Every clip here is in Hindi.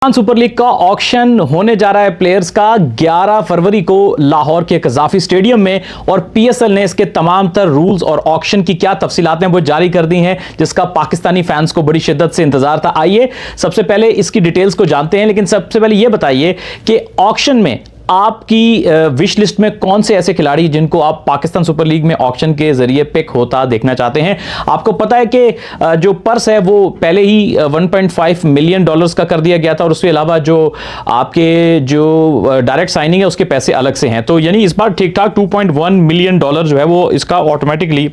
सुपर लीग का ऑक्शन होने जा रहा है प्लेयर्स का 11 फरवरी को लाहौर के कज़ाफी स्टेडियम में। और पीएसएल ने इसके तमाम तर रूल्स और ऑक्शन की क्या तफसीलात हैं वो जारी कर दी हैं, जिसका पाकिस्तानी फैंस को बड़ी शिद्दत से इंतजार था। आइए सबसे पहले इसकी डिटेल्स को जानते हैं, लेकिन सबसे पहले ये बताइए कि ऑक्शन में आपकी विश लिस्ट में कौन से ऐसे खिलाड़ी जिनको आप पाकिस्तान सुपर लीग में ऑक्शन के जरिए पिक होता देखना चाहते हैं। आपको पता है कि जो पर्स है वो पहले ही 1.5 मिलियन डॉलर्स का कर दिया गया था, और उसके अलावा जो आपके जो डायरेक्ट साइनिंग है उसके पैसे अलग से हैं। तो यानी इस बार ठीक ठाक 2.1 मिलियन डॉलर जो है वो इसका ऑटोमेटिकली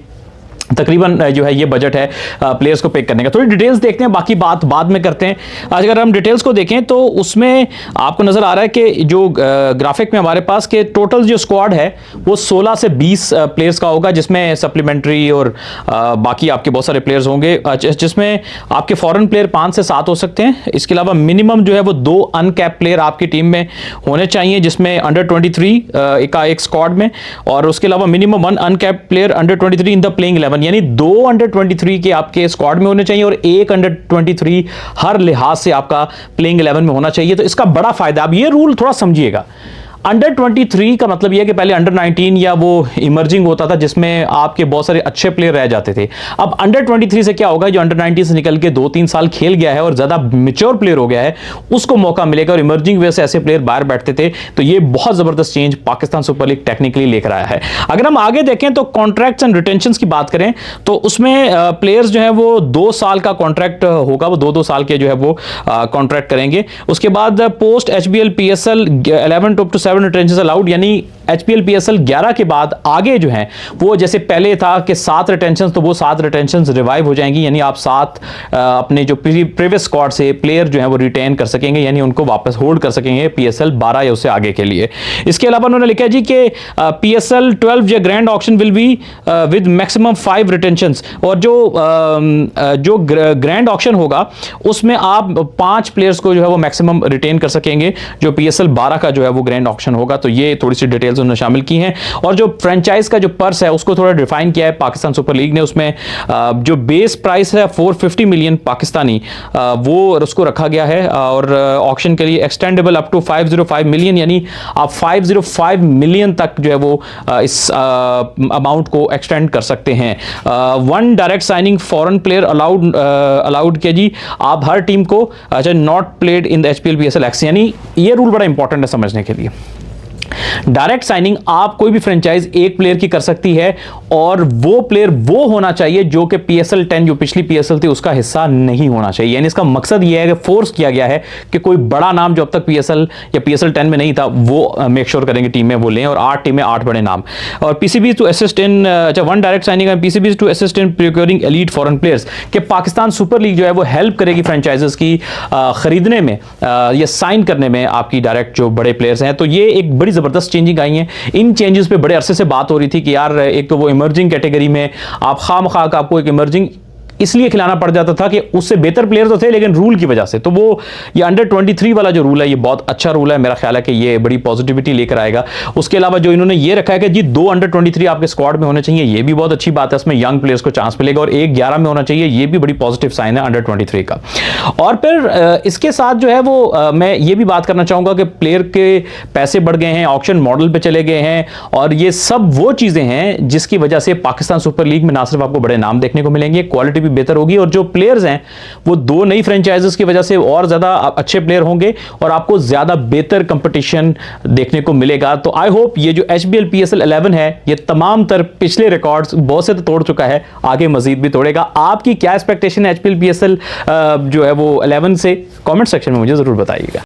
तकरीबन जो है ये बजट है प्लेयर्स को पिक करने का। थोड़ी डिटेल्स देखते हैं, बाकी बात बाद में करते हैं। आज अगर हम डिटेल्स को देखें तो उसमें आपको नजर आ रहा है कि जो ग्राफिक में हमारे पास के टोटल जो स्क्वाड है वो 16 से 20 प्लेयर्स का होगा, जिसमें सप्लीमेंट्री और बाकी आपके बहुत सारे प्लेयर्स होंगे, जिसमें आपके फॉरेन प्लेयर 5 से 7 हो सकते हैं। इसके अलावा मिनिमम जो है वो 2 अनकैप प्लेयर आपकी टीम में होने चाहिए, जिसमें अंडर 23 का एक स्क्वाड में, और उसके अलावा minimum 1 uncap player under 23 in the playing 11, यानी 2 अंडर 23 के आपके स्क्वाड में होने चाहिए और 1 अंडर 23 हर लिहाज से आपका प्लेइंग 11 में होना चाहिए। तो इसका बड़ा फायदा, अब ये रूल थोड़ा समझिएगा। अंडर 23 का मतलब यह है कि पहले अंडर 19 या वो इमर्जिंग होता था जिसमें आपके बहुत सारे अच्छे प्लेयर रह जाते थे। अब अंडर 23 से क्या होगा, जो अंडर 19 से निकल के 2-3 साल खेल गया है और ज्यादा मैच्योर प्लेयर हो गया है उसको मौका मिलेगा, और इमर्जिंग वजह से ऐसे प्लेयर बाहर बैठते थे। तो ये बहुत जबरदस्त change Pakistan super league technically लेकर आया है। अगर हम आगे देखें तो कॉन्ट्रैक्ट्स एंड रिटेंशन की बात करें तो उसमें प्लेयर्स जो है वो 2 साल का कॉन्ट्रैक्ट होगा, वो 2-2 साल के जो है वो कॉन्ट्रैक्ट करेंगे। उसके बाद post HBL PSL 11 to 7 retention allowed, यानी HPL PSL 11 के बाद आगे जो है वो जैसे पहले था कि 7 रिटेंशन, तो वो 7 रिटेंशन रिवाइव हो जाएंगी, यानी आप 7 अपने जो प्रीवियस स्क्वाड से प्लेयर जो है वो रिटेन कर सकेंगे, यानी उनको वापस होल्ड कर सकेंगे PSL 12 या उससे आगे के लिए। इसके अलावा उन्होंने लिखा जी कि PSL 12 या grand auction will be with maximum 5 retention, और जो ग्रैंड ऑक्शन होगा उसमें आप 5 प्लेयर्स को जो है वो मैक्सिमम रिटेन कर सकेंगे, जो PSL 12 का जो है वो ग्रैंड ऑक्शन होगा। तो ये थोड़ी सी डिटेल्स उन्होंने शामिल की हैं। और जो फ्रेंचाइज का जो पर्स है उसको थोड़ा डिफाइन किया है पाकिस्तान सुपर लीग ने। उसमें जो बेस प्राइस है 450 मिलियन पाकिस्तानी, वो उसको रखा गया है, और ऑक्शन के लिए एक्सटेंडेबल अप टू 505 मिलियन, यानी आप 505 मिलियन तक जो है वो इस अमाउंट को एक्सटेंड कर सकते हैं। 1 direct signing foreign player allowed के जी, आप हर टीम को अच्छा not played in the HPL PSL X, यानी ये रूल बड़ा इंपॉर्टेंट है समझने के लिए। डायरेक्ट साइनिंग आप कोई भी फ्रेंचाइज एक प्लेयर की कर सकती है, और वो प्लेयर वो होना चाहिए जो कि PSL 10 जो पिछली PSL थी उसका हिस्सा नहीं होना चाहिए। यानी इसका मकसद ये है कि फोर्स किया गया है कि कोई बड़ा नाम जो अब तक PSL या PSL 10 में नहीं था वो मेक श्योर करेंगे टीम में वो लें, और 8 टीमें 8 बड़े नाम। और PCBs to assist in 1 direct signing and PCBs to assist in procuring elite foreign players, कि पाकिस्तान सुपर लीग जो है वो हेल्प करेगी फ्रेंचाइजेस की खरीदने में या साइन करने में आपकी डायरेक्ट जो बड़े प्लेयर्स हैं। तो ये एक बड़ी जबरदस्त चेंजिंग आई हैं। इन चेंजेस पे बड़े अरसे से बात हो रही थी कि यार एक तो वो इमर्जिंग कैटेगरी में आप खामखा का आपको एक इमर्जिंग इसलिए खिलाना पड़ जाता था कि उससे बेहतर प्लेयर तो थे लेकिन रूल की वजह से। तो वो ये अंडर 23 वाला जो रूल है ये बहुत अच्छा रूल है, मेरा ख्याल है कि ये बड़ी पॉजिटिविटी लेकर आएगा। उसके अलावा जो इन्होंने ये रखा है कि जी 2 अंडर 23 आपके स्क्वाड में होने चाहिए, ये भी बहुत अच्छी बात है, इसमें यंग प्लेयर्स को चांस मिलेगा, और 1 11 में होना चाहिए, ये भी बड़ी पॉजिटिव साइन है अंडर 23 का। और फिर इसके साथ जो है वो मैं ये भी बात करना चाहूंगा कि प्लेयर के पैसे बढ़ गए हैं, ऑक्शन मॉडल पर चले गए हैं, और ये सब वो चीजें हैं जिसकी वजह से पाकिस्तान सुपर लीग में ना सिर्फ आपको बड़े नाम देखने को मिलेंगे, क्वालिटी भी बेहतर होगी, और जो प्लेयर्स हैं वो 2 नई फ्रेंचाइजेस की वजह से और ज्यादा अच्छे प्लेयर होंगे और आपको ज्यादा बेहतर कंपटीशन देखने को मिलेगा। तो आई होप ये जो HBL PSL 11 है ये तमाम तर पिछले रिकॉर्ड्स बहुत से तो तोड़ चुका है, आगे मजीद भी तोड़ेगा। आपकी क्या एक्सपेक्टेशन है HPL PSL जो है वो 11 से, कमेंट सेक्शन में मुझे जरूर बताइएगा।